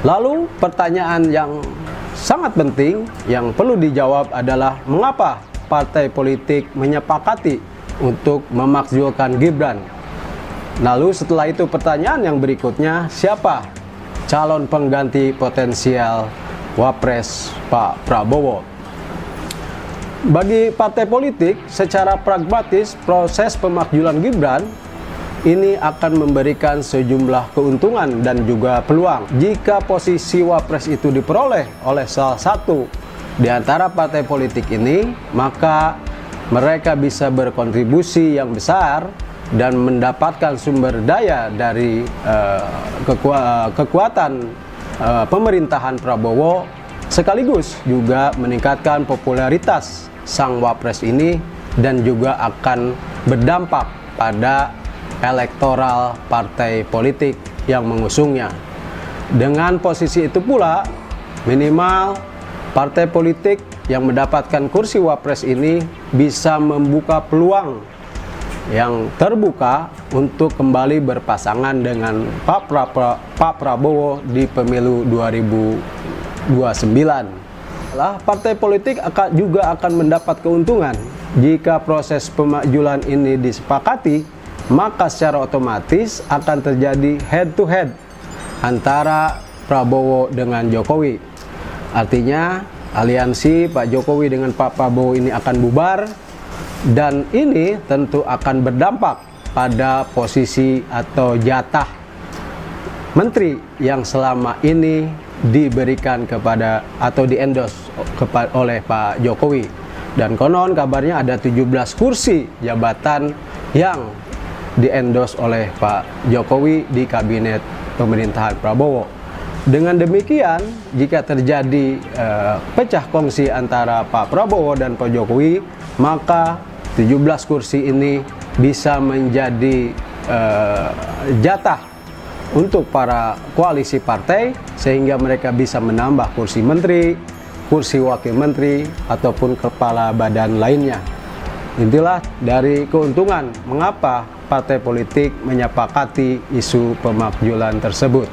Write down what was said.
Lalu pertanyaan yang sangat penting yang perlu dijawab adalah mengapa partai politik menyepakati untuk memakzulkan Gibran. Lalu setelah itu pertanyaan yang berikutnya, siapa calon pengganti potensial Wapres Pak Prabowo? Bagi partai politik, secara pragmatis proses pemakzulan Gibran ini akan memberikan sejumlah keuntungan dan juga peluang. Jika posisi Wapres itu diperoleh oleh salah satu di antara partai politik ini, maka mereka bisa berkontribusi yang besar dan mendapatkan sumber daya dari kekuatan pemerintahan Prabowo, sekaligus juga meningkatkan popularitas sang Wapres ini dan juga akan berdampak pada elektoral partai politik yang mengusungnya. Dengan posisi itu pula, minimal partai politik yang mendapatkan kursi Wapres ini bisa membuka peluang yang terbuka untuk kembali berpasangan dengan Pak Prabowo di pemilu 2029. Partai politik juga akan mendapat keuntungan jika proses pemakzulan ini disepakati, maka secara otomatis akan terjadi head to head antara Prabowo dengan Jokowi. Artinya aliansi Pak Jokowi dengan Pak Prabowo ini akan bubar, dan ini tentu akan berdampak pada posisi atau jatah menteri yang selama ini diberikan kepada atau di-endorse oleh Pak Jokowi. Dan konon kabarnya ada 17 kursi jabatan yang di-endorse oleh Pak Jokowi di kabinet pemerintahan Prabowo. Dengan demikian, jika terjadi pecah kongsi antara Pak Prabowo dan Pak Jokowi, maka 17 kursi ini bisa menjadi jatah untuk para koalisi partai, sehingga mereka bisa menambah kursi menteri, kursi wakil menteri, ataupun kepala badan lainnya. Inilah dari keuntungan mengapa partai politik menyepakati isu pemakzulan tersebut.